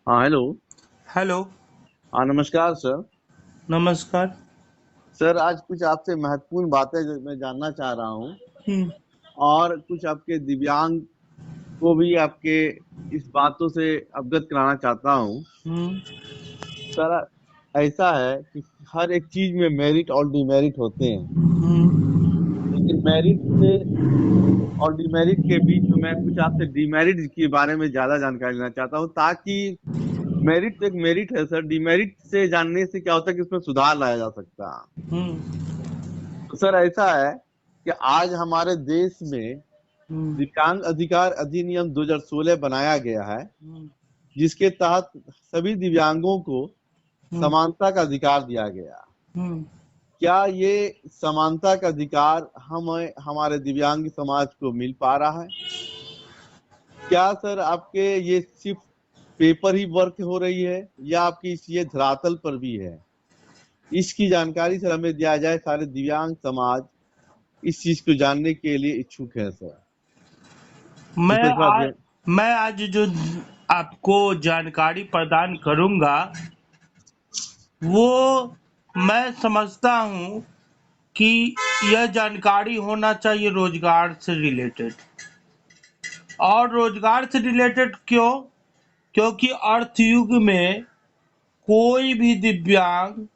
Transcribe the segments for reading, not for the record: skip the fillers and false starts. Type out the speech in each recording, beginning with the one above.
हाँ, hello. Hello. हाँ, नमस्कार सर। नमस्कार। सर, आज कुछ आपसे महत्वपूर्ण बातें जो मैं जानना चाह रहा हूँ हम्म। और कुछ आपके दिव्यांग को भी आपके इस बातों से अवगत कराना चाहता हूँ। हम्म। सर, ऐसा है कि हर एक चीज में मेरिट और डिमेरिट होते हैं, हम्म। लेकिन मेरिट से और डिमेरिट के बीच में मैं कुछ आपसे डिमेरिट के बारे में ज्यादा जानकारी लेना चाहता हूँ, ताकि मेरिट तो एक मेरिट है सर, डिमेरिट से जानने से क्या होता है कि उसमें सुधार लाया जा सकता है। हम्म। तो सर, ऐसा है कि आज हमारे देश में हम्म। दिव्यांग अधिकार अधिनियम 2016 बनाया गया है, हम्म। जिसके तहत सभी दिव्यांगों को हम्म। समानता का अधिकार दिया गया। हम्म। क्या ये समानता का अधिकार हमें हमारे दिव्यांग समाज को मिल पा रहा है? क्या सर आपके ये सिर्फ पेपर ही वर्क हो रही है, या आपकी ये धरातल पर भी है? इसकी जानकारी सर हमें दिया जाए। सारे दिव्यांग समाज इस चीज को जानने के लिए इच्छुक है सर। मैं इसमें थोड़ा आज मैं आज जो आपको जानकारी प्रदान करूंगा वो मैं समझता हूं कि यह जानकारी होना चाहिए रोजगार से रिलेटेड। और रोजगार से रिलेटेड क्यों? क्योंकि अर्थ युग में कोई भी दिव्यांग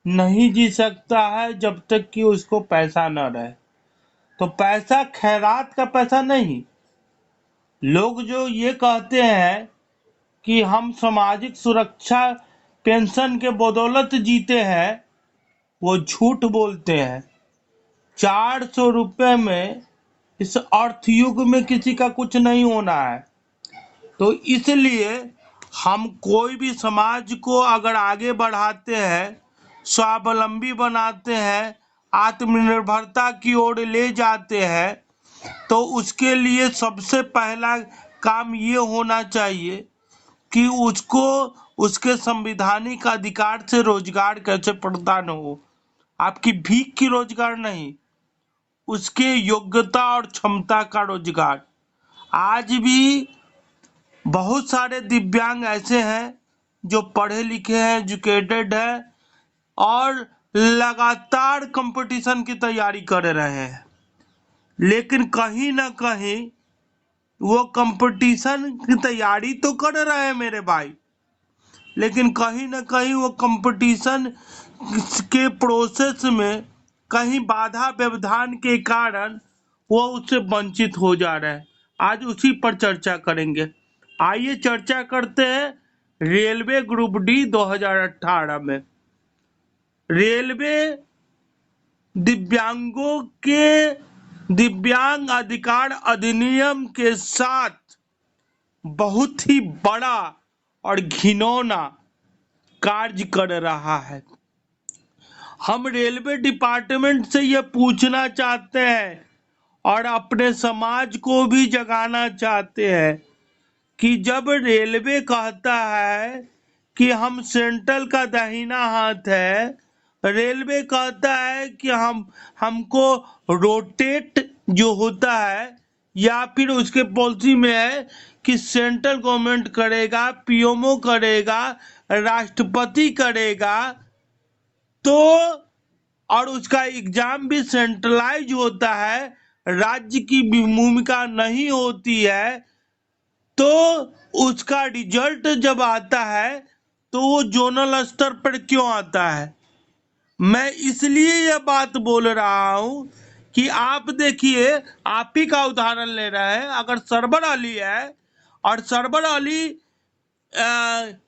नहीं जी सकता है जब तक कि उसको पैसा न रहे। तो पैसा खैरात का पैसा नहीं। लोग जो ये कहते हैं कि हम सामाजिक सुरक्षा पेंशन के बदौलत जीते हैं, वो झूठ बोलते हैं। 400 रुपए में इस अर्थ युग में किसी का कुछ नहीं होना है। तो इसलिए हम कोई भी समाज को अगर आगे बढ़ाते हैं, स्वावलंबी बनाते हैं, आत्मनिर्भरता की ओर ले जाते हैं, तो उसके लिए सबसे पहला काम ये होना चाहिए कि उसको उसके संवैधानिक अधिकार से रोजगार कैसे प्रदान हो। आपकी भीख की रोजगार नहीं, उसके योग्यता और क्षमता का रोजगार। आज भी बहुत सारे दिव्यांग ऐसे हैं जो पढ़े लिखे हैं, एजुकेटेड हैं और लगातार कंपटीशन की तैयारी कर रहे हैं, लेकिन कहीं ना कहीं वो कंपटीशन की तैयारी तो कर रहे हैं मेरे भाई, लेकिन कहीं ना कहीं वो कंपटीशन के प्रोसेस में कहीं बाधा व्यवधान के कारण वो उससे वंचित हो जा रहे हैं। आज उसी पर चर्चा करेंगे। आइए चर्चा करते हैं रेलवे ग्रुप डी 2018 में। रेलवे दिव्यांगों के दिव्यांग अधिकार अधिनियम के साथ बहुत ही बड़ा और घिनौना कार्य कर रहा है। हम रेलवे डिपार्टमेंट से ये पूछना चाहते हैं और अपने समाज को भी जगाना चाहते हैं कि जब रेलवे कहता है कि हम सेंट्रल का दाहिना हाथ है, रेलवे कहता है कि हमको रोटेट जो होता है, या फिर उसके पॉलिसी में है कि सेंट्रल गवर्नमेंट करेगा, पीएमओ करेगा, राष्ट्रपति करेगा, तो और उसका एग्जाम भी सेंट्रलाइज होता है, राज्य की भूमिका नहीं होती है, तो उसका रिजल्ट जब आता है तो वो जोनल स्तर पर क्यों आता है? मैं इसलिए यह बात बोल रहा हूं कि आप देखिए, आप ही का उदाहरण ले रहे हैं। अगर सरवर अली है और सरवर अली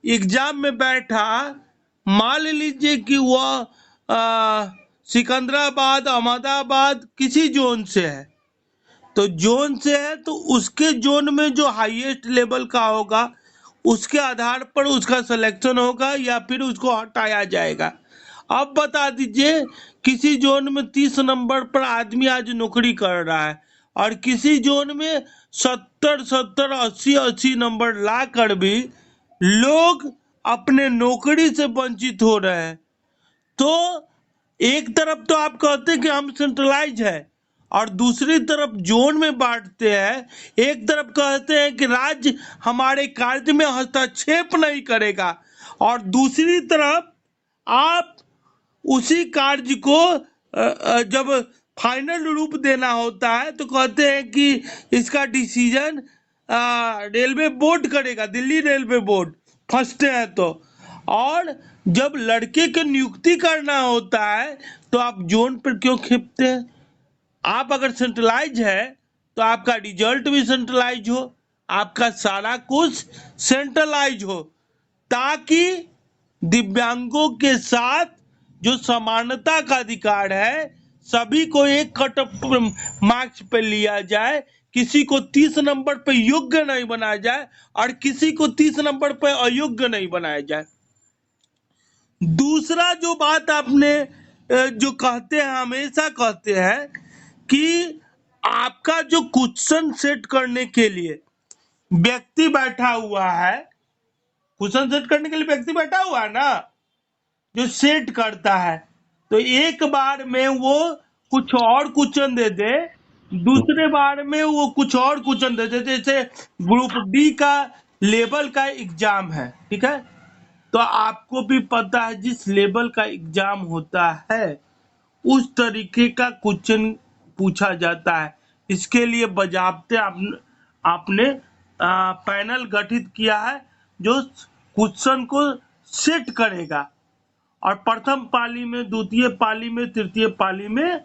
एग्जाम में बैठा, मान लीजिए कि वह सिकंदराबाद, अहमदाबाद किसी जोन से है, तो जोन से है तो उसके जोन में जो हाईएस्ट लेवल का होगा उसके आधार पर उसका सिलेक्शन होगा या फिर उसको हटाया जाएगा। अब बता दीजिए, किसी जोन में 30 नंबर पर आदमी आज नौकरी कर रहा है और किसी जोन में 70 80 नंबर ला कर भी लोग अपने नौकरी से वंचित हो रहे हैं। तो एक तरफ तो आप कहते हैं कि हम सेंट्रलाइज है, और दूसरी तरफ जोन में बांटते हैं। एक तरफ कहते हैं कि राज्य हमारे कार्य में हस्तक्षेप नहीं करेगा, और दूसरी तरफ आप उसी कार्य को जब फाइनल रूप देना होता है तो कहते हैं कि इसका डिसीजन रेलवे बोर्ड करेगा, दिल्ली रेलवे बोर्ड, फंसते हैं तो। और जब लड़के की नियुक्ति करना होता है तो आप जोन पर क्यों खेपते हैं? आप अगर सेंट्रलाइज है तो आपका रिजल्ट भी सेंट्रलाइज हो, आपका सारा कुछ सेंट्रलाइज हो, ताकि दिव्यांगों के साथ जो समानता का अधिकार है, सभी को एक कट ऑफ मार्क्स पे लिया जाए, किसी को 30 नंबर पे योग्य नहीं बनाया जाए और किसी को 30 नंबर पे अयोग्य नहीं बनाया जाए। दूसरा जो बात आपने जो कहते हैं, हमेशा कहते हैं कि आपका जो क्वेश्चन सेट करने के लिए व्यक्ति बैठा हुआ है, क्वेश्चन सेट करने के लिए व्यक्ति बैठा हुआ है ना, जो सेट करता है, तो एक बार में वो कुछ और क्वेश्चन दे दे, दूसरे बार में वो कुछ और क्वेश्चन दे दे। जैसे ग्रुप डी का लेवल का एग्जाम है, ठीक है, तो आपको भी पता है जिस लेवल का एग्जाम होता है उस तरीके का क्वेश्चन पूछा जाता है। इसके लिए बजाबते आपने पैनल गठित किया है जो क्वेश्चन को सेट करेगा, और प्रथम पाली में, द्वितीय पाली में, तृतीय पाली में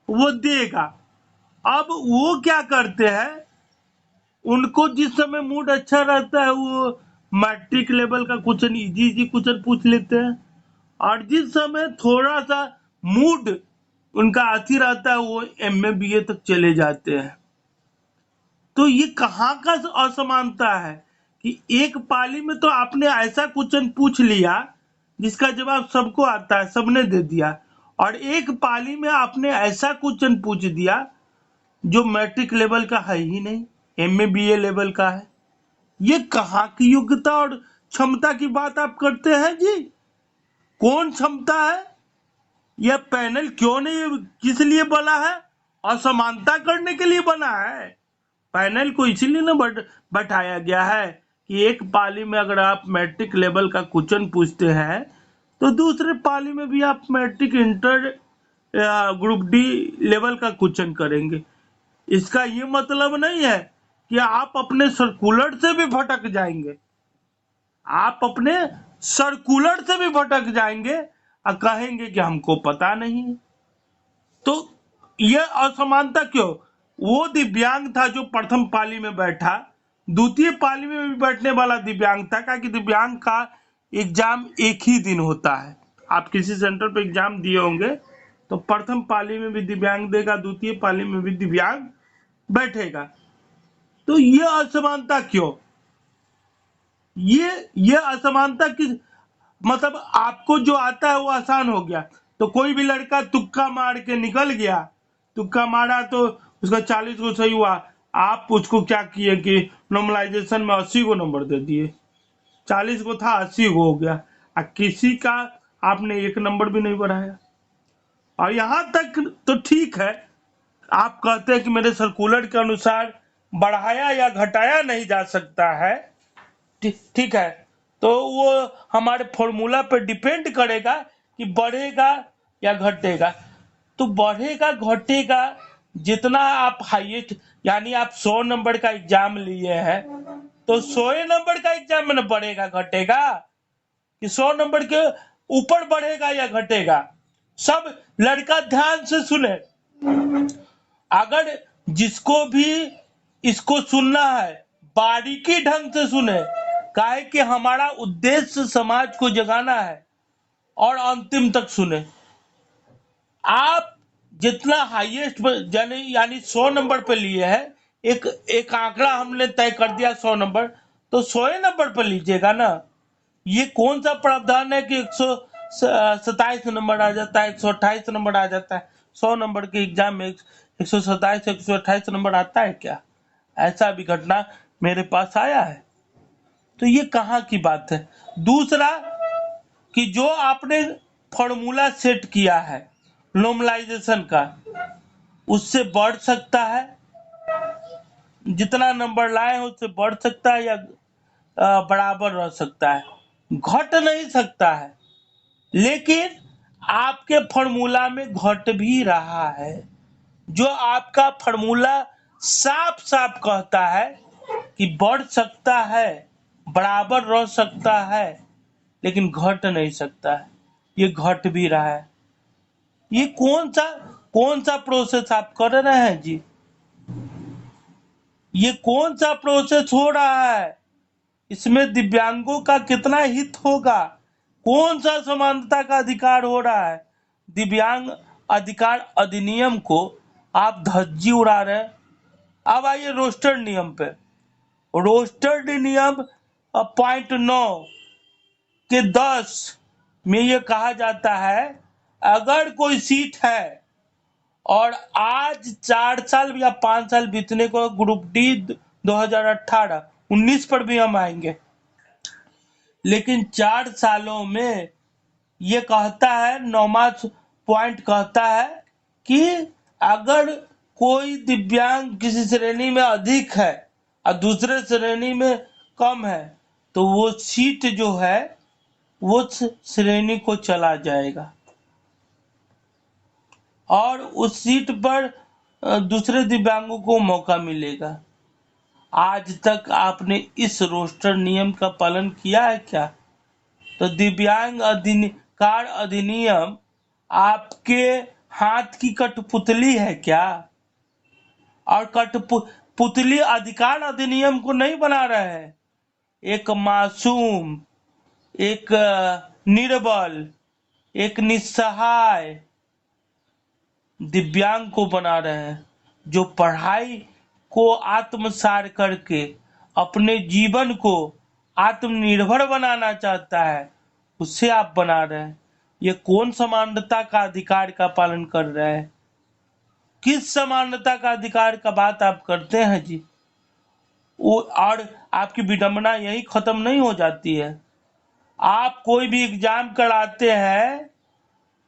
वो देगा। अब वो क्या करते हैं, उनको जिस समय मूड अच्छा रहता है वो मैट्रिक लेवल का क्वेश्चन, इजी क्वेश्चन पूछ लेते हैं, और जिस समय थोड़ा सा मूड उनका अति रहता है वो एमए बीए तक चले जाते हैं। तो ये कहाँ का असमानता है कि एक पाली में तो आपने ऐसा क्वेश्चन पूछ लिया जिसका जवाब सबको आता है, सबने दे दिया, और एक पाली में आपने ऐसा क्वेश्चन पूछ दिया जो मैट्रिक लेवल का है ही नहीं, एमए बीए लेवल का है। ये कहाँ की योग्यता और क्षमता की बात आप करते हैं जी? कौन क्षमता है? यह पैनल क्यों नहीं, किस लिए बना है? असमानता करने के लिए बना है। पैनल को इसीलिए ना बैठाया गया है कि एक पाली में अगर आप मैट्रिक लेवल का क्वेश्चन पूछते हैं तो दूसरे पाली में भी आप matric inter group D level का क्वेश्चन करेंगे। इसका ये मतलब नहीं है कि आप अपने सर्कुलर से भी भटक जाएंगे, आप अपने सर्कुलर से भी भटक जाएंगे और कहेंगे कि हमको पता नहीं है। तो यह असमानता क्यों? वो दिव्यांग था जो प्रथम पाली में बैठा, द्वितीय पाली में भी बैठने वाला दिव्यांग था, क्योंकि दिव्यांग का एग्जाम एक ही दिन होता है। आप किसी सेंटर पे एग्जाम दिए होंगे तो प्रथम पाली में भी दिव्यांग देगा, द्वितीय पाली में भी दिव्यांग बैठेगा। तो ये असमानता क्यों? ये असमानता किस मतलब, आपको जो आता है वो आसान हो गया, तो कोई भी लड़का तुक्का मार के निकल गया, तुक्का मारा तो उसका 40 को सही हुआ, आप उसको क्या किए कि नॉर्मलाइजेशन में 80 को नंबर दे दिए, 40 को था 80 को हो गया, और किसी का आपने एक नंबर भी नहीं बढ़ाया। और यहां तक तो ठीक है, आप कहते हैं कि मेरे सर्कुलर के अनुसार बढ़ाया या घटाया नहीं जा सकता है, ठीक है, तो वो हमारे फॉर्मूला पे डिपेंड करेगा कि बढ़ेगा या घटेगा। तो बढ़ेगा घटेगा, जितना आप हाईएस्ट, यानी आप 100 नंबर का एग्जाम लिए हैं तो 100 नंबर का एग्जाम में बढ़ेगा घटेगा कि 100 नंबर के ऊपर बढ़ेगा या घटेगा? सब लड़का ध्यान से सुने, अगर जिसको भी इसको सुनना है बारीकी ढंग से सुने, काहे कि हमारा उद्देश्य समाज को जगाना है, और अंतिम तक सुने। आप जितना हाईएस्ट यानी 100 नंबर पे लिए हैं, एक आंकड़ा हमने तय कर दिया 100 नंबर, तो 100 नंबर पे लीजिएगा ना। ये कौन सा प्रावधान है कि 127 नंबर आ जाता है, 128 नंबर आ जाता है? 100 नंबर के एग्जाम में 127 128 नंबर आता है क्या? ऐसा भी घटना मेरे पास आया है। तो ये कहाँ की बात है? दूसरा कि जो आपने फॉर्मूला सेट किया है नॉर्मलाइजेशन का, उससे बढ़ सकता है, जितना नंबर लाए हैं उससे बढ़ सकता है या बराबर रह सकता है, घट नहीं सकता है। लेकिन आपके फॉर्मूला में घट भी रहा है। जो आपका फॉर्मूला साफ साफ कहता है कि बढ़ सकता है, बराबर रह सकता है, लेकिन घट नहीं सकता है, ये घट भी रहा है। ये कौन सा प्रोसेस आप कर रहे हैं जी? ये कौन सा प्रोसेस हो रहा है? इसमें दिव्यांगों का कितना हित होगा? कौन सा समानता का अधिकार हो रहा है? दिव्यांग अधिकार अधिनियम को आप धज्जी उड़ा रहे हैं। अब आइए रोस्टर नियम पे। रोस्टर नियम पॉइंट 9 के 10 में ये कहा जाता है, अगर कोई सीट है और आज 4 साल या 5 साल बीतने को, ग्रुप डी 2018 19 पर भी हम आएंगे, लेकिन 4 सालों में ये कहता है, 9वां पॉइंट कहता है कि अगर कोई दिव्यांग किसी श्रेणी में अधिक है और दूसरे श्रेणी में कम है, तो वो सीट जो है वो श्रेणी को चला जाएगा और उस सीट पर दूसरे दिव्यांगों को मौका मिलेगा। आज तक आपने इस रोस्टर नियम का पालन किया है क्या? तो दिव्यांग अधिकार अधिनियम आपके हाथ की कठपुतली है क्या? और कठपुतली अधिकार अधिनियम को नहीं बना रहे हैं। एक मासूम, एक निर्बल, एक निस्सहाय दिव्यांग को बना रहे हैं, जो पढ़ाई को आत्मसात करके अपने जीवन को आत्मनिर्भर बनाना चाहता है, उससे आप बना रहे हैं। ये कौन समानता का अधिकार का पालन कर रहे हैं? किस समानता का अधिकार का बात आप करते हैं जी? और आपकी विडंबना यही खत्म नहीं हो जाती है। आप कोई भी एग्जाम कराते हैं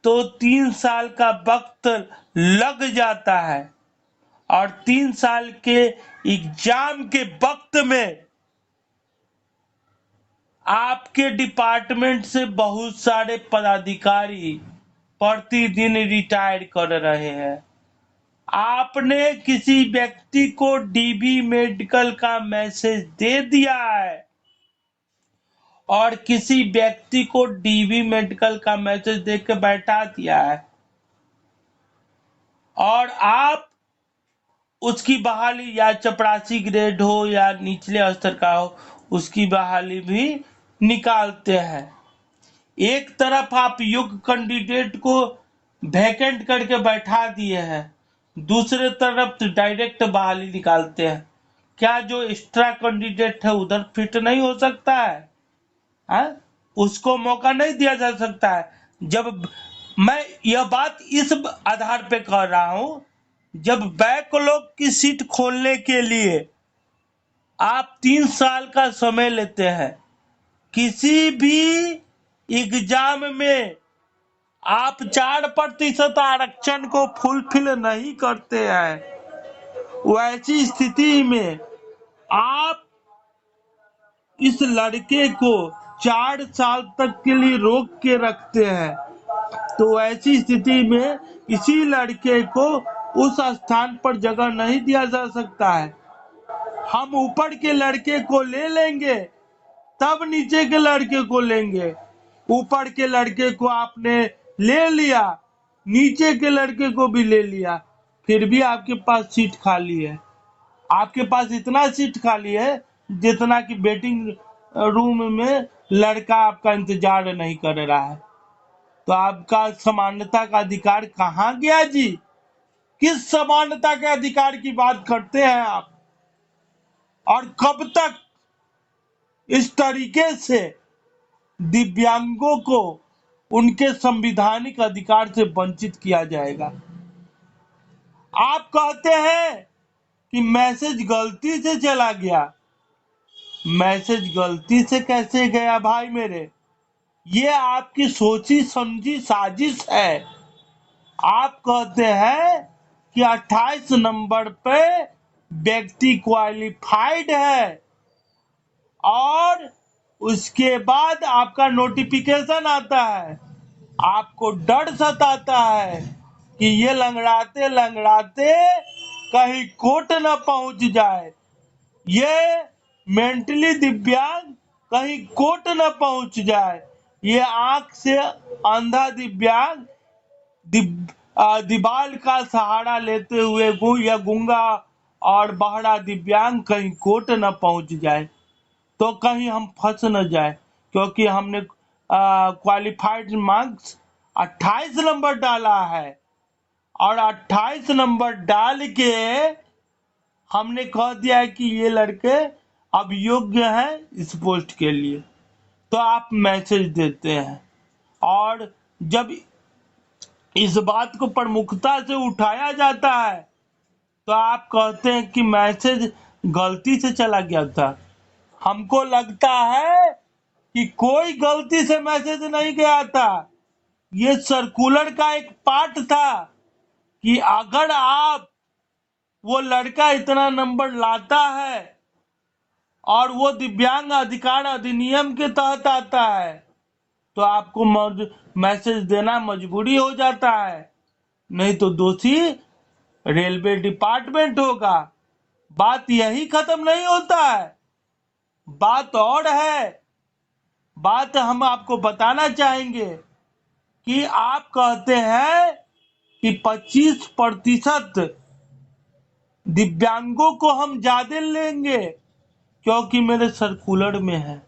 तो 3 साल का वक्त लग जाता है और 3 साल के एग्जाम के वक्त में आपके डिपार्टमेंट से बहुत सारे पदाधिकारी प्रतिदिन रिटायर कर रहे हैं। आपने किसी व्यक्ति को डीबी मेडिकल का मैसेज दे दिया है और किसी व्यक्ति को डीबी मेडिकल का मैसेज देकर बैठा दिया है और आप उसकी बहाली या चपरासी ग्रेड हो या निचले स्तर का हो, उसकी बहाली भी निकालते हैं। एक तरफ आप योग्य कैंडिडेट को वैकेंट करके बैठा दिए हैं, दूसरे तरफ डायरेक्ट बहाली निकालते हैं। क्या जो एक्स्ट्रा कैंडिडेट है उधर फिट नहीं हो सकता है? उसको मौका नहीं दिया जा सकता है? जब मैं यह बात इस आधार पे कह रहा हूं, जब बैकलॉग की सीट खोलने के लिए आप 3 साल का समय लेते हैं, किसी भी एग्जाम में आप 4% आरक्षण को फुलफिल नहीं करते हैं, वैसी स्थिति में आप इस लड़के को 4 साल तक के लिए रोक के रखते हैं, तो ऐसी स्थिति में इसी लड़के को उस स्थान पर जगह नहीं दिया जा सकता है। हम ऊपर के लड़के को ले लेंगे तब नीचे के लड़के को लेंगे। ऊपर के लड़के को आपने ले लिया, नीचे के लड़के को भी ले लिया, फिर भी आपके पास सीट खाली है। आपके पास इतना सीट खाली है जितना कि वेटिंग रूम में लड़का आपका इंतजार नहीं कर रहा है। तो आपका समानता का अधिकार कहाँ गया जी? किस समानता के अधिकार की बात करते हैं आप? और कब तक इस तरीके से दिव्यांगों को उनके संवैधानिक अधिकार से वंचित किया जाएगा? आप कहते हैं कि मैसेज गलती से चला गया। मैसेज गलती से कैसे गया भाई मेरे? ये आपकी सोची समझी साजिश है। आप कहते हैं कि 28 नंबर पे व्यक्ति क्वालिफाइड है और उसके बाद आपका नोटिफिकेशन आता है, आपको डर सताता है कि ये लंगड़ाते लंगड़ाते कहीं कोर्ट न पहुंच जाए, ये मेंटली दिव्यांग कहीं कोर्ट न पहुंच जाए, ये आंख से अंधा दिव्यांग दीवाल का सहारा लेते हुए या गूंगा और बहरा दिव्यांग कहीं कोर्ट न पहुंच जाए, तो कहीं हम फंस न जाए, क्योंकि हमने क्वालिफाइड मार्क्स 28 नंबर डाला है और 28 नंबर डाल के हमने कह दिया है कि ये लड़के अब योग्य हैं इस पोस्ट के लिए, तो आप मैसेज देते हैं। और जब इस बात को प्रमुखता से उठाया जाता है तो आप कहते हैं कि मैसेज गलती से चला गया था। हमको लगता है कि कोई गलती से मैसेज नहीं गया था, ये सर्कुलर का एक पार्ट था कि अगर आप वो लड़का इतना नंबर लाता है और वो दिव्यांग अधिकार अधिनियम के तहत आता है तो आपको मैसेज देना मजबूरी हो जाता है, नहीं तो दोषी रेलवे डिपार्टमेंट होगा। बात यही खत्म नहीं होता है, बात और है। बात हम आपको बताना चाहेंगे कि आप कहते हैं कि 25% दिव्यांगों को हम ज्यादा लेंगे क्योंकि मेरे सर्कुलर में है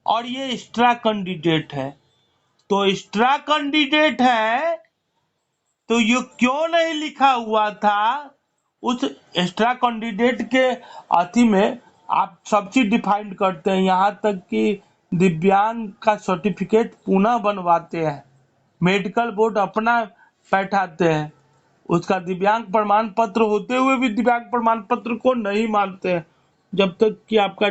और ये एक्स्ट्रा कैंडिडेट है, तो एक्स्ट्रा कैंडिडेट है तो ये क्यों नहीं लिखा हुआ था? उस एक्स्ट्रा कैंडिडेट के अथी में आप सब चीज डिफाइन करते हैं, यहाँ तक कि दिव्यांग का सर्टिफिकेट पुनः बनवाते हैं, मेडिकल बोर्ड अपना बैठाते हैं, उसका दिव्यांग प्रमाण पत्र होते हुए भी दिव्यांग प्रमाण पत्र को नहीं मानते हैं जब तक कि आपका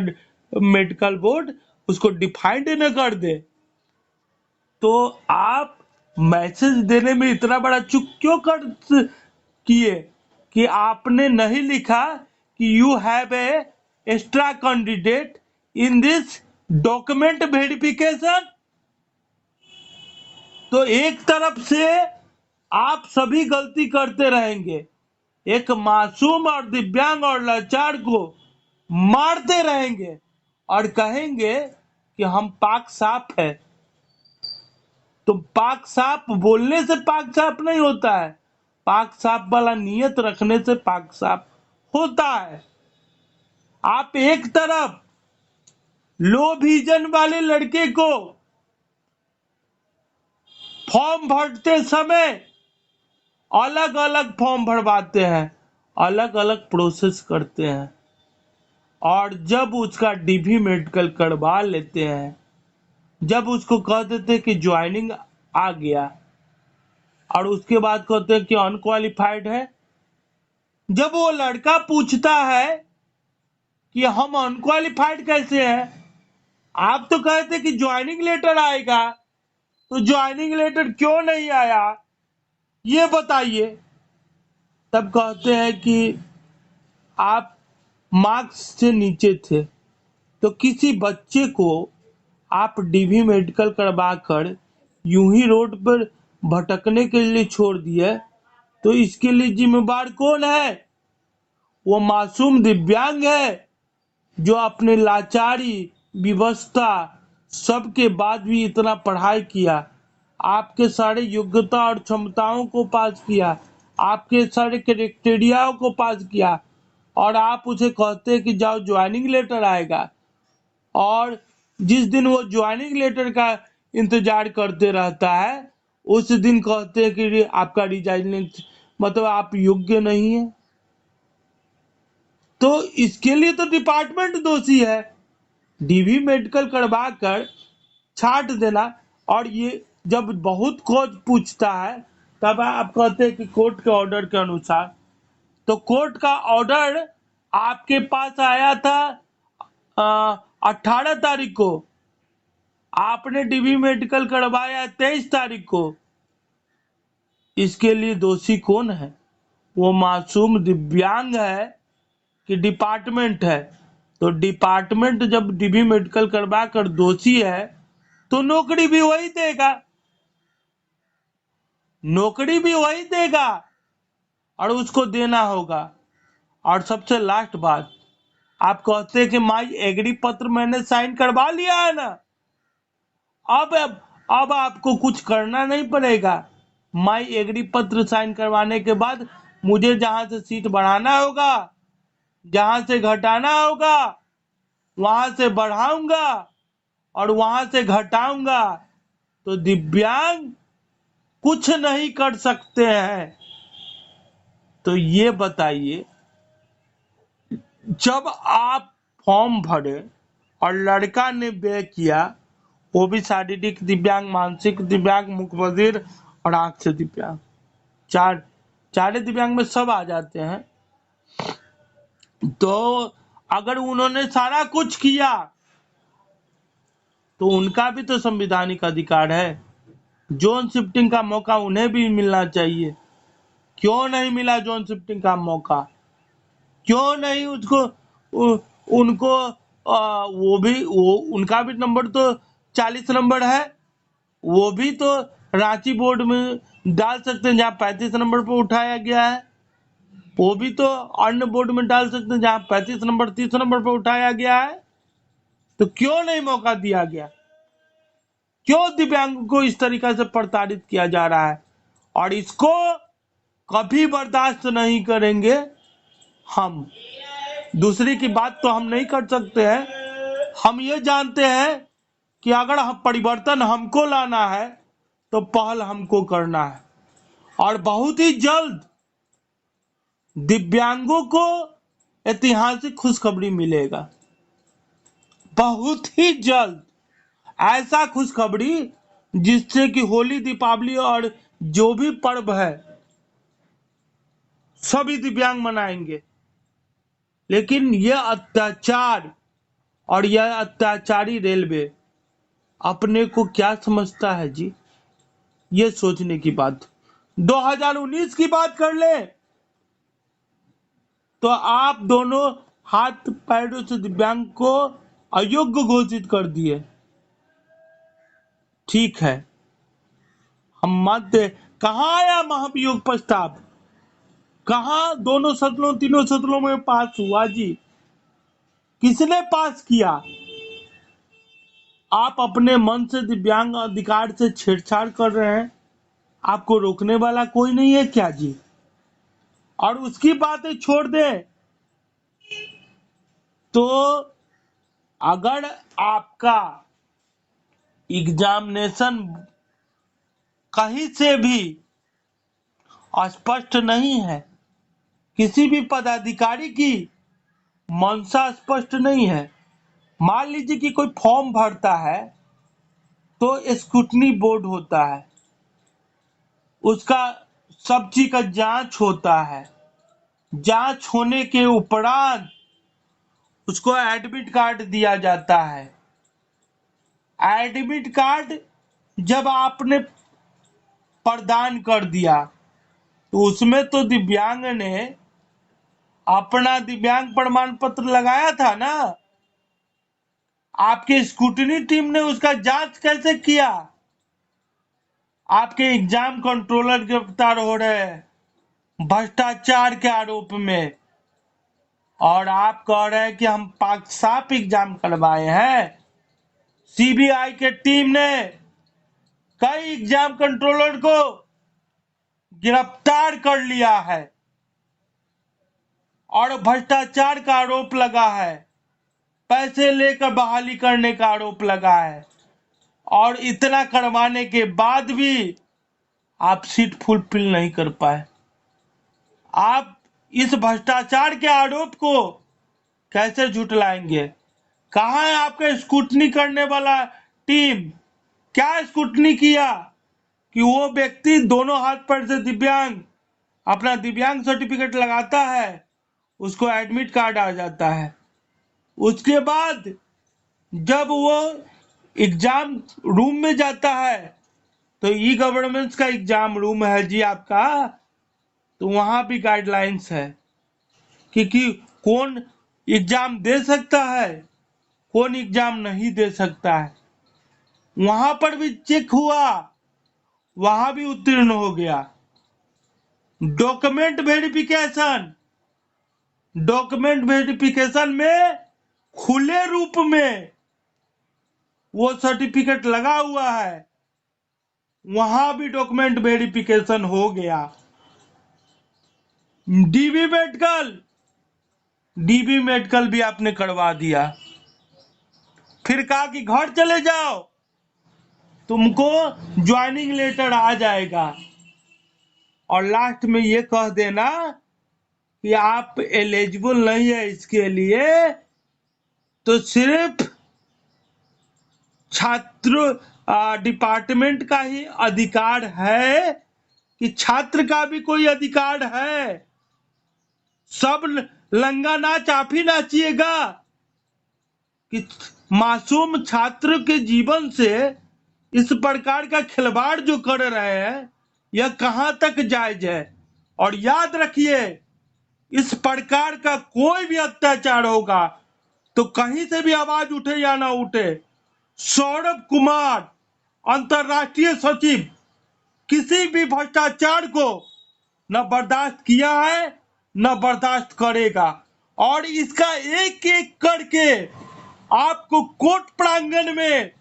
मेडिकल बोर्ड उसको डिफाइंड न कर दे। तो आप मैसेज देने में इतना बड़ा चूक क्यों कर किए कि आपने नहीं लिखा कि you have a extra candidate in this document verification. तो एक तरफ से आप सभी गलती करते रहेंगे, एक मासूम और दिव्यांग और लाचार को मारते रहेंगे और कहेंगे कि हम पाक साफ है। तो पाक साफ बोलने से पाक साफ नहीं होता है, पाक साफ वाला नियत रखने से पाक साफ होता है। आप एक तरफ लो विजन वाले लड़के को फॉर्म भरते समय अलग अलग फॉर्म भरवाते हैं, अलग अलग प्रोसेस करते हैं, और जब उसका डीवी मेडिकल करवा लेते हैं, जब उसको कह देते कि ज्वाइनिंग आ गया और उसके बाद कहते हैं कि अनक्वालिफाइड है, जब वो लड़का पूछता है कि हम अनक्वालिफाइड कैसे हैं, आप तो कहते कि ज्वाइनिंग लेटर आएगा, तो ज्वाइनिंग लेटर क्यों नहीं आया ये बताइए। तब कहते हैं कि आप मार्क्स से नीचे थे, तो किसी बच्चे को आप डीवी मेडिकल करवा कर यूं ही रोड पर भटकने के लिए छोड़ दिए, तो इसके लिए जिम्मेवार कौन है? वो मासूम दिव्यांग है जो अपने लाचारी विवशता सबके बाद भी इतना पढ़ाई किया, आपके सारे योग्यता और क्षमताओं को पास किया, आपके सारे क्राइटेरिया को पास किया, और आप उसे कहते हैं कि जाओ ज्वाइनिंग लेटर आएगा, और जिस दिन वो ज्वाइनिंग लेटर का इंतजार करते रहता है उस दिन कहते हैं कि आपका रिजाइनिंग मतलब आप योग्य नहीं है। तो इसके लिए तो डिपार्टमेंट दोषी है, डीवी मेडिकल करवा कर छाट देना। और ये जब बहुत कोर्ट पूछता है तब आप कहते हैं कि कोर्ट के ऑर्डर के अनुसार, तो कोर्ट का ऑर्डर आपके पास आया था 18 तारीख को, आपने डीवी मेडिकल करवाया 23 तारीख को, इसके लिए दोषी कौन है? वो मासूम दिव्यांग है कि डिपार्टमेंट है? तो डिपार्टमेंट जब डीबी मेडिकल करवा कर दोषी है तो नौकरी भी वही देगा, नौकरी भी वही देगा और उसको देना होगा। और सबसे लास्ट बात, आप कहते हैं कि माई एग्री पत्र मैंने साइन करवा लिया है ना, अब आपको कुछ करना नहीं पड़ेगा। माई एग्री पत्र साइन करवाने के बाद मुझे जहां से सीट बढ़ाना होगा, जहां से घटाना होगा, वहां से बढ़ाऊंगा और वहां से घटाऊंगा। तो दिव्यांग कुछ नहीं कर सकते हैं। तो ये बताइए, जब आप फॉर्म भरे और लड़का ने व्यय किया, वो भी शारीरिक दिव्यांग, मानसिक दिव्यांग, मुखबधिर और आंख से दिव्यांग, चारे दिव्यांग में सब आ जाते हैं। तो अगर उन्होंने सारा कुछ किया तो उनका भी तो संवैधानिक अधिकार है। जोन शिफ्टिंग का मौका उन्हें भी मिलना चाहिए। क्यों नहीं मिला जोन शिफ्टिंग का मौका? क्यों नहीं उसको उनको वो उनका भी नंबर तो 40 नंबर है, वो भी तो रांची बोर्ड में डाल सकते हैं जहाँ 35 नंबर पर उठाया गया है। वो भी तो अन्य बोर्ड में डाल सकते हैं जहाँ 35 नंबर 30 नंबर पर उठाया गया है। तो क्यों नहीं मौका दिया गया? क्यों दिव्यांग को इस तरीका से प्रताड़ित किया जा रहा है? और इसको कभी बर्दाश्त नहीं करेंगे हम। दूसरी की बात तो हम नहीं कर सकते हैं। हम ये जानते हैं कि अगर हम परिवर्तन हमको लाना है तो पहल हमको करना है। और बहुत ही जल्द दिव्यांगों को ऐतिहासिक खुशखबरी मिलेगा, बहुत ही जल्द। ऐसा खुशखबरी जिससे कि होली, दीपावली और जो भी पर्व है सभी दिव्यांग मनाएंगे। लेकिन यह अत्याचार और यह अत्याचारी रेलवे अपने को क्या समझता है जी? ये सोचने की बात। 2019 की बात कर ले तो आप दोनों हाथ पैरों से दिव्यांग को अयोग्य घोषित कर दिए। ठीक है, हम मानते। कहाँ आया महाभियोग प्रस्ताव? कहाँ दोनों सदनों, तीनों सदनों में पास हुआ जी? किसने पास किया? आप अपने मन से दिव्यांग अधिकार से छेड़छाड़ कर रहे हैं, आपको रोकने वाला कोई नहीं है क्या जी? और उसकी बातें छोड़ दे तो अगर आपका एग्जामिनेशन कहीं से भी स्पष्ट नहीं है, किसी भी पदाधिकारी की मंशा स्पष्ट नहीं है, मान लीजिए कि कोई फॉर्म भरता है तो स्क्रूटनी बोर्ड होता है, उसका सब चीज का जांच होता है। जांच होने के उपरांत उसको एडमिट कार्ड दिया जाता है। एडमिट कार्ड जब आपने प्रदान कर दिया तो उसमें तो दिव्यांग ने अपना दिव्यांग प्रमाण पत्र लगाया था ना। आपके स्क्रूटनी टीम ने उसका जांच कैसे किया? आपके एग्जाम कंट्रोलर गिरफ्तार हो रहे हैं भ्रष्टाचार के आरोप में, और आप कह रहे हैं कि हम पाक साफ एग्जाम करवाए हैं। सीबीआई के टीम ने कई एग्जाम कंट्रोलर को गिरफ्तार कर लिया है और भ्रष्टाचार का आरोप लगा है, पैसे लेकर बहाली करने का आरोप लगा है। और इतना करवाने के बाद भी आप सीट फुलफिल नहीं कर पाए। आप इस भ्रष्टाचार के आरोप को कैसे झुटलाएंगे? कहाँ है आपका स्क्रूटनी करने वाला टीम? क्या स्क्रूटनी किया कि वो व्यक्ति दोनों हाथ पैर से दिव्यांग अपना दिव्यांग सर्टिफिकेट लगाता है, उसको एडमिट कार्ड आ जाता है। उसके बाद जब वो एग्जाम रूम में जाता है तो ई गवर्नेंस का एग्जाम रूम है जी आपका, तो वहां भी गाइडलाइंस है कि कौन एग्जाम दे सकता है, कौन एग्जाम नहीं दे सकता है। वहां पर भी चेक हुआ, वहां भी उत्तीर्ण हो गया। डॉक्यूमेंट वेरिफिकेशन, डॉक्यूमेंट वेरिफिकेशन में खुले रूप में वो सर्टिफिकेट लगा हुआ है, वहां भी डॉक्यूमेंट वेरिफिकेशन हो गया। डीबी मेडिकल, डीबी मेडिकल भी आपने करवा दिया, फिर कहा कि घर चले जाओ, तुमको ज्वाइनिंग लेटर आ जाएगा, और लास्ट में ये कह देना कि आप एलिजिबल नहीं है इसके लिए, तो सिर्फ छात्र डिपार्टमेंट का ही अधिकार है कि छात्र का भी कोई अधिकार है। सब लंगा नाच आप ही नाचिएगा कि मासूम छात्र के जीवन से इस प्रकार का खिलवाड़ जो कर रहे हैं, यह कहां तक जायज है। और याद रखिए, इस प्रकार का कोई भी अत्याचार होगा तो कहीं से भी आवाज उठे या ना उठे, सौरभ कुमार अंतर्राष्ट्रीय सचिव किसी भी भ्रष्टाचार को न बर्दाश्त किया है न बर्दाश्त करेगा, और इसका एक एक करके आपको कोर्ट प्रांगण में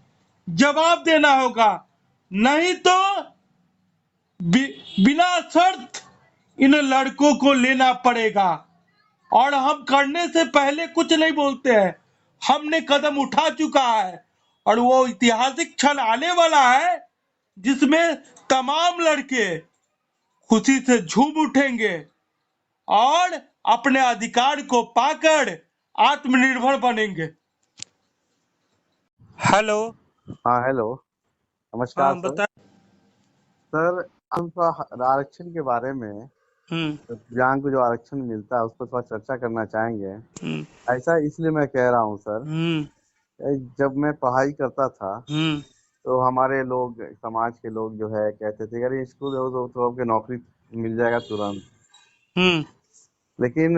जवाब देना होगा, नहीं तो बिना शर्त इन लड़कों को लेना पड़ेगा। और हम करने से पहले कुछ नहीं बोलते हैं, हमने कदम उठा चुका है, और वो ऐतिहासिक क्षण आने वाला है जिसमें तमाम लड़के खुशी से झूम उठेंगे और अपने अधिकार को पाकर आत्मनिर्भर बनेंगे। हेलो। हाँ हेलो, नमस्कार हाँ, सर। बता। सर, हम थोड़ा आरक्षण के बारे में, दिव्यांग को जो आरक्षण मिलता है उस पर थोड़ा चर्चा करना चाहेंगे। ऐसा इसलिए मैं कह रहा हूँ सर, जब मैं पढ़ाई करता था तो हमारे लोग, समाज के लोग जो है कहते थे अरे स्कूल तो आपके नौकरी मिल जाएगा तुरंत। लेकिन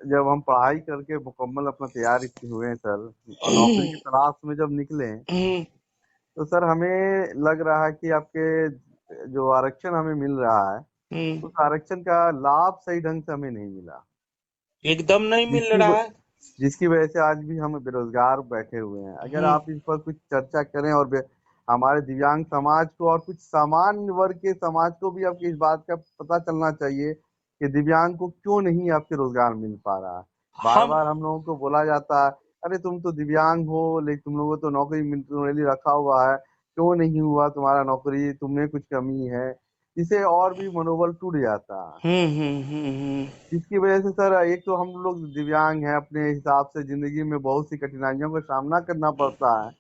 जब हम पढ़ाई करके मुकम्मल अपना तैयारी हुए हैं सर, नौकरी की तलाश में जब निकले तो सर हमें लग रहा है कि आपके जो आरक्षण हमें मिल रहा है उस आरक्षण का लाभ सही ढंग से हमें नहीं मिला, एकदम नहीं मिल रहा है। जिसकी वजह से आज भी हम बेरोजगार बैठे हुए हैं। अगर आप इस पर कुछ चर्चा करें और हमारे दिव्यांग समाज को और कुछ सामान्य वर्ग के समाज को भी आपकी इस बात का पता चलना चाहिए कि दिव्यांग को क्यों नहीं आपके रोजगार मिल पा रहा है। बार बार हम लोगों को बोला जाता है अरे तुम तो दिव्यांग हो, लेकिन तुम लोगों को तो नौकरी रखा हुआ है, क्यों नहीं हुआ तुम्हारा नौकरी, तुम्हें कुछ कमी है, इसे और भी मनोबल टूट जाता है। इसकी वजह से सर एक तो हम लोग दिव्यांग हैं, अपने हिसाब से जिंदगी में बहुत सी कठिनाइयों का सामना करना पड़ता है,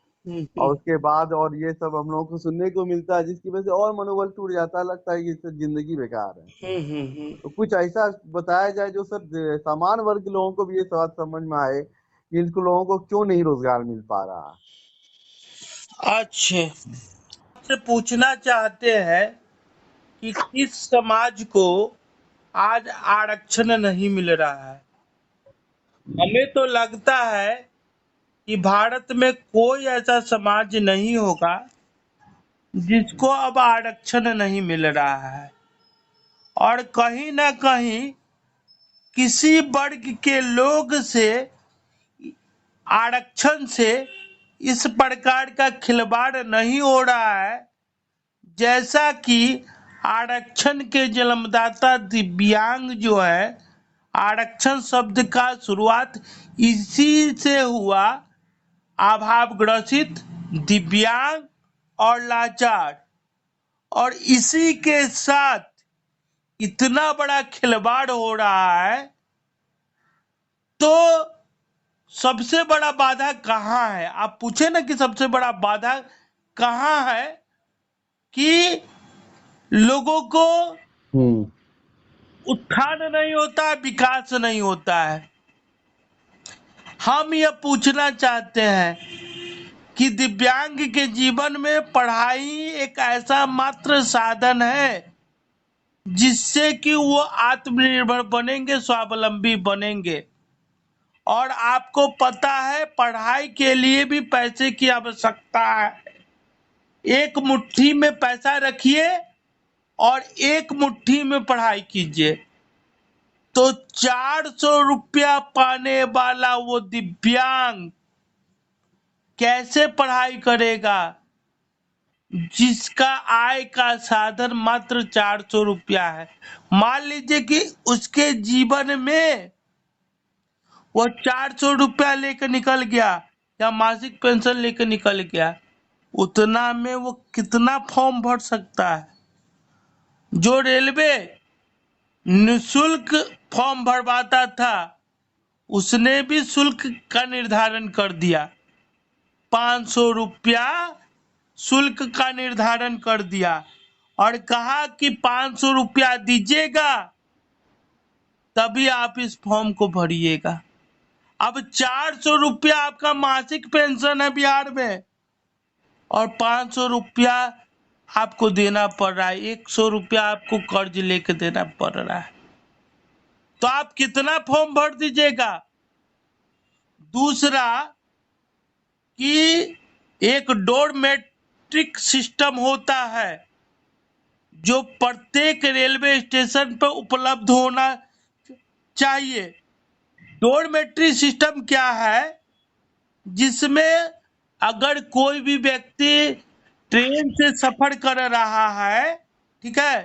और उसके बाद और ये सब हम लोगों को सुनने को मिलता है, जिसकी वजह से और मनोबल टूट जाता है, लगता है कि इससे जिंदगी बेकार है। तो कुछ ऐसा बताया जाए जो सर सामान्य वर्ग के लोगों को भी ये बात समझ में आए कि इनको लोगों को क्यों नहीं रोजगार मिल पा रहा। अच्छे से पूछना चाहते हैं कि किस समाज को आज आरक्षण नहीं मिल रहा है। हमें तो लगता है कि भारत में कोई ऐसा समाज नहीं होगा जिसको अब आरक्षण नहीं मिल रहा है, और कहीं ना कहीं किसी वर्ग के लोग से आरक्षण से इस प्रकार का खिलवाड़ नहीं हो रहा है, जैसा कि आरक्षण के जन्मदाता दिव्यांग जो है, आरक्षण शब्द का शुरुआत इसी से हुआ, अभावग्रसित, दिव्यांग और लाचार, और इसी के साथ इतना बड़ा खिलवाड़ हो रहा है। तो सबसे बड़ा बाधा कहाँ है? आप पूछे ना कि सबसे बड़ा बाधा कहाँ है, कि लोगों को उत्थान नहीं होता है, विकास नहीं होता है। हम यह पूछना चाहते हैं कि दिव्यांग के जीवन में पढ़ाई एक ऐसा मात्र साधन है जिससे कि वो आत्मनिर्भर बनेंगे, स्वावलंबी बनेंगे। और आपको पता है पढ़ाई के लिए भी पैसे की आवश्यकता है। एक मुट्ठी में पैसा रखिए और एक मुट्ठी में पढ़ाई कीजिए। तो 400 रुपया पाने वाला वो दिव्यांग कैसे पढ़ाई करेगा, जिसका आय का साधन मात्र 400 रुपया है। मान लीजिए कि उसके जीवन में वो 400 रुपया लेकर निकल गया या मासिक पेंशन लेकर निकल गया, उतना में वो कितना फॉर्म भर सकता है। जो रेलवे निःशुल्क फॉर्म भरवाता था उसने भी शुल्क का निर्धारण कर दिया, 500 रुपया शुल्क का निर्धारण कर दिया और कहा कि 500 रुपया दीजिएगा तभी आप इस फॉर्म को भरिएगा। अब 400 रुपया आपका मासिक पेंशन है बिहार में और 500 रुपया आपको देना पड़ रहा है, 100 रुपया आपको कर्ज लेके देना पड़ रहा है। तो आप कितना फॉर्म भर दीजिएगा। दूसरा कि एक डोरमेट्रिक सिस्टम होता है जो प्रत्येक रेलवे स्टेशन पर उपलब्ध होना चाहिए। डोरमेट्री सिस्टम क्या है, जिसमें अगर कोई भी व्यक्ति ट्रेन से सफर कर रहा है, ठीक है,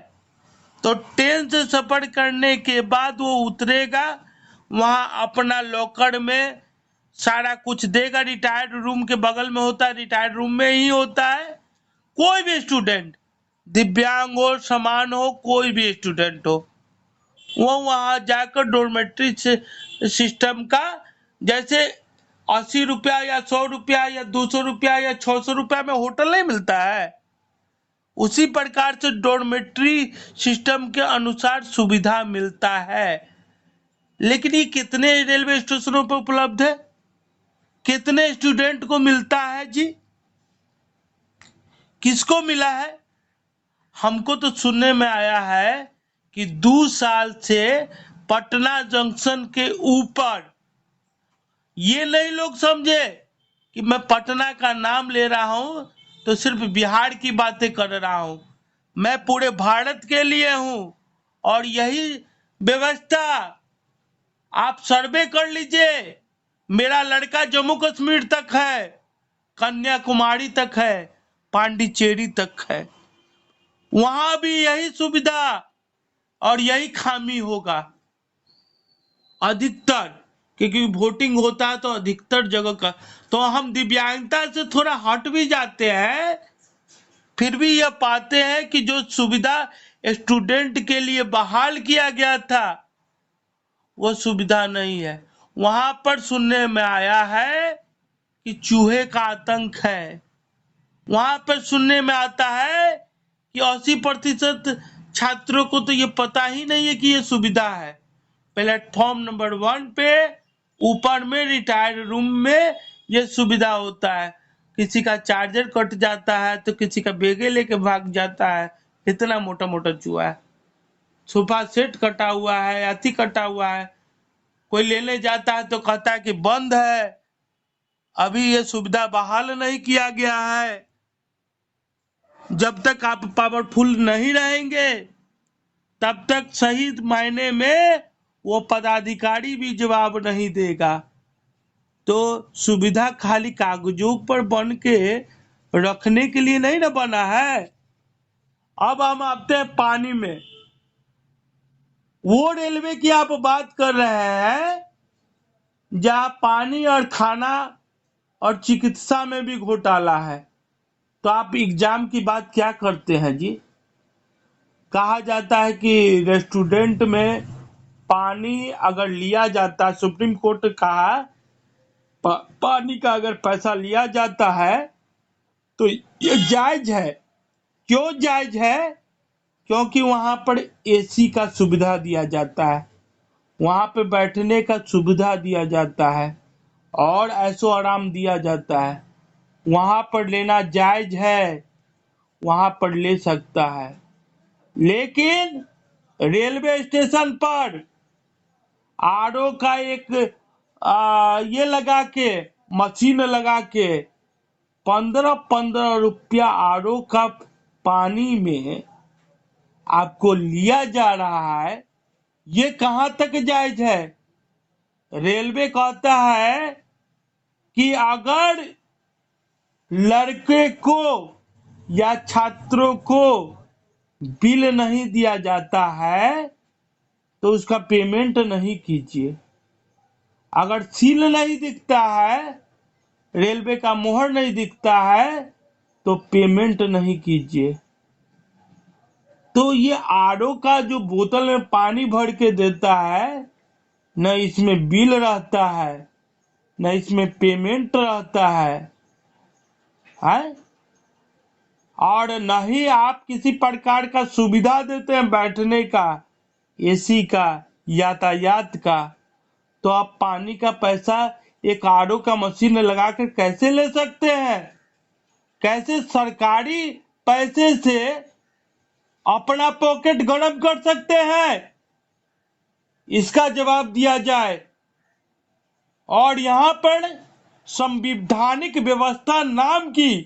तो ट्रेन से सफर करने के बाद वो उतरेगा, वहां अपना लॉकर में सारा कुछ देगा। रिटायर्ड रूम के बगल में होता है, रिटायर्ड रूम में ही होता है। कोई भी स्टूडेंट, दिव्यांग हो, समान हो, कोई भी स्टूडेंट हो, वो वहां जाकर डोरमेट्री सिस्टम का, जैसे 80 रुपया या 100 रुपया या 200 रुपया या 600 रुपया में होटल नहीं मिलता है, उसी प्रकार से डोरमेट्री सिस्टम के अनुसार सुविधा मिलता है। लेकिन ये कितने रेलवे स्टेशनों पर उपलब्ध है, कितने स्टूडेंट को मिलता है जी, किसको मिला है? हमको तो सुनने में आया है कि 2 साल से पटना जंक्शन के ऊपर, ये नहीं लोग समझे कि मैं पटना का नाम ले रहा हूं तो सिर्फ बिहार की बातें कर रहा हूं, मैं पूरे भारत के लिए हूं। और यही व्यवस्था आप सर्वे कर लीजिए, मेरा लड़का जम्मू कश्मीर तक है, कन्याकुमारी तक है, पांडिचेरी तक है, वहां भी यही सुविधा और यही खामी होगा अधिकतर, क्योंकि वोटिंग होता है तो अधिकतर जगह का। तो हम दिव्यांगता से थोड़ा हट भी जाते हैं, फिर भी यह पाते हैं कि जो सुविधा स्टूडेंट के लिए बहाल किया गया था वो सुविधा नहीं है। वहां पर सुनने में आया है कि चूहे का आतंक है। वहां पर सुनने में आता है कि 80% छात्रों को तो ये पता ही नहीं है कि ये सुविधा है। प्लेटफॉर्म नंबर 1 पे ऊपर में रिटायर्ड रूम में ये सुविधा होता है। किसी का चार्जर कट जाता है तो किसी का बेगे लेके भाग जाता है, इतना मोटा मोटा चूहा है। सोफा सेट कटा हुआ है, अति कटा हुआ है, कोई लेने जाता है तो कहता है कि बंद है, अभी ये सुविधा बहाल नहीं किया गया है। जब तक आप पावरफुल नहीं रहेंगे तब तक सही मायने में वो पदाधिकारी भी जवाब नहीं देगा। तो सुविधा खाली कागजों पर बन के रखने के लिए नहीं ना बना है। अब हम आते हैं पानी में। वो रेलवे की आप बात कर रहे हैं जहां पानी और खाना और चिकित्सा में भी घोटाला है, तो आप एग्जाम की बात क्या करते हैं जी? कहा जाता है कि रेस्टोरेंट में पानी अगर लिया जाता है, सुप्रीम कोर्ट ने कहा पानी का अगर पैसा लिया जाता है तो ये जायज है। क्यों जायज है? क्योंकि वहां पर एसी का सुविधा दिया जाता है, वहां पे बैठने का सुविधा दिया जाता है और ऐशो आराम दिया जाता है। वहां पर लेना जायज है, वहां पर ले सकता है। लेकिन रेलवे स्टेशन पर आरओ का एक ये लगा के, मशीन लगा के 15-15 रुपया आरओ का पानी में आपको लिया जा रहा है। ये कहां तक जायज है? रेलवे कहता है कि अगर लड़के को या छात्रों को बिल नहीं दिया जाता है तो उसका पेमेंट नहीं कीजिए। अगर सील नहीं दिखता है, रेलवे का मोहर नहीं दिखता है, तो पेमेंट नहीं कीजिए। तो ये आरओ का जो बोतल में पानी भर के देता है, न इसमें बिल रहता है, न इसमें पेमेंट रहता है, और न ही आप किसी प्रकार का सुविधा देते हैं बैठने का, एसी का, यातायात का। तो आप पानी का पैसा एक आरओ का मशीन लगा कर कैसे ले सकते हैं? कैसे सरकारी पैसे से अपना पॉकेट गरम कर सकते हैं? इसका जवाब दिया जाए। और यहाँ पर संवैधानिक व्यवस्था नाम की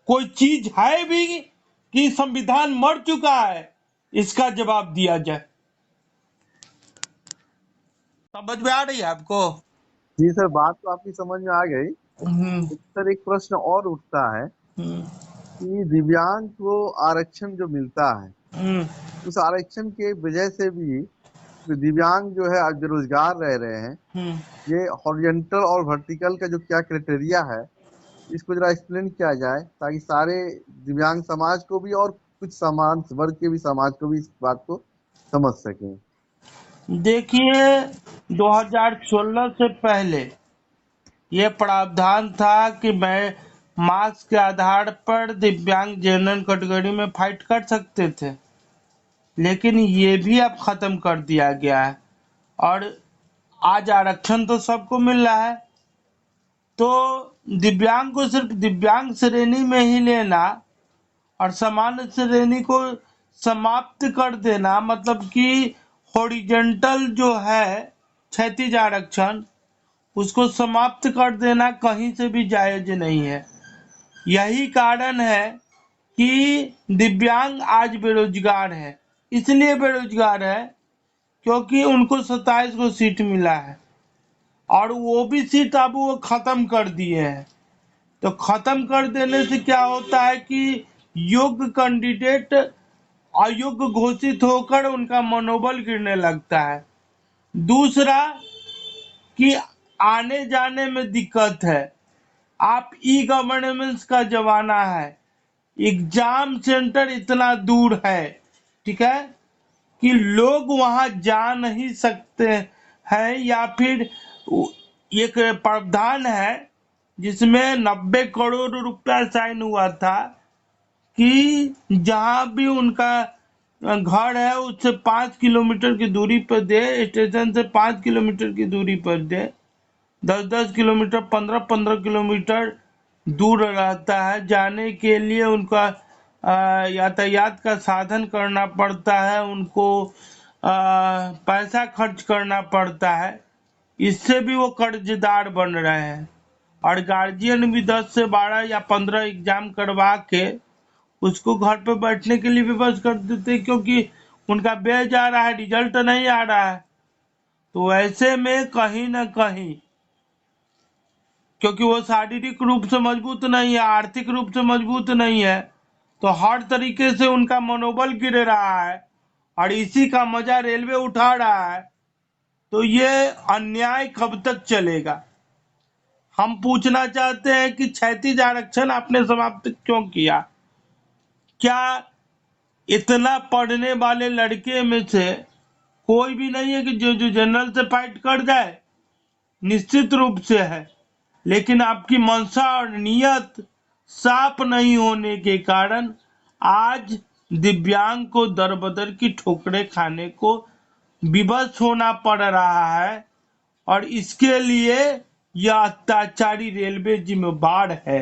कोई चीज है भी कि संविधान मर चुका है? इसका जवाब दिया जाए। समझ में आ रही है आपको? जी सर, बात तो आपकी समझ में आ गई। सर एक प्रश्न और उठता है कि दिव्यांग को आरक्षण जो मिलता है, उस आरक्षण के वजह से भी दिव्यांग जो है आज बेरोजगार रह रहे हैं। ये हॉरिजॉन्टल और वर्टिकल का जो क्या क्राइटेरिया है, इसको जरा एक्सप्लेन किया जाए ताकि सारे दिव्यांग समाज को भी और कुछ समान वर्ग के भी समाज को भी इस बात को समझ सकें। देखिए, 2016 से पहले ये प्रावधान था कि मैं मार्क्स के आधार पर दिव्यांग जनरल कैटेगरी में फाइट कर सकते थे, लेकिन ये भी अब खत्म कर दिया गया है और आज आरक्षण तो सबको मिल रहा है। तो दिव्यांग को सिर्फ दिव्यांग श्रेणी में ही लेना और सामान्य श्रेणी को समाप्त कर देना, मतलब कि हॉरिजॉन्टल जो है क्षैतिज आरक्षण, उसको समाप्त कर देना कहीं से भी जायज नहीं है। यही कारण है कि दिव्यांग आज बेरोजगार है। इसलिए बेरोजगार है क्योंकि उनको 27 को सीट मिला है और वो भी सीट अब वो खत्म कर दिए हैं। तो खत्म कर देने से क्या होता है कि योग्य कैंडिडेट अयोग्य घोषित होकर उनका मनोबल गिरने लगता है। दूसरा कि आने जाने में दिक्कत है। आप ई गवर्नेंस का जमाना है, एग्जाम सेंटर इतना दूर है, ठीक है, कि लोग वहां जा नहीं सकते हैं, या फिर एक प्रावधान है जिसमें 90 करोड़ रुपया साइन हुआ था कि जहां भी उनका घर है उससे 5 किलोमीटर की दूरी पर दे, स्टेशन से 5 किलोमीटर की दूरी पर दे। 10-10 किलोमीटर, 15-15 किलोमीटर दूर रहता है, जाने के लिए उनका यातायात का साधन करना पड़ता है, उनको पैसा खर्च करना पड़ता है। इससे भी वो कर्जदार बन रहे हैं और गार्जियन भी 10 से 12 या 15 एग्जाम करवा के उसको घर पे बैठने के लिए विवश कर देते, क्योंकि उनका बैच आ रहा है, रिजल्ट नहीं आ रहा है। तो ऐसे में कहीं ना कहीं, क्योंकि वो शारीरिक रूप से मजबूत नहीं है, आर्थिक रूप से मजबूत नहीं है, तो हर तरीके से उनका मनोबल गिर रहा है और इसी का मजा रेलवे उठा रहा है। तो ये अन्याय कब तक चलेगा? हम पूछना चाहते हैं कि क्षैतिज आरक्षण आपने समाप्त क्यों किया? क्या इतना पढ़ने वाले लड़के में से कोई भी नहीं है कि जो जनरल से फाइट कर जाए? निश्चित रूप से है, लेकिन आपकी मंशा और नियत साफ नहीं होने के कारण आज दिव्यांग को दर बदर की ठोकरें खाने को विवश होना पड़ रहा है और इसके लिए यह अत्याचारी रेलवे जिम्मेदार है।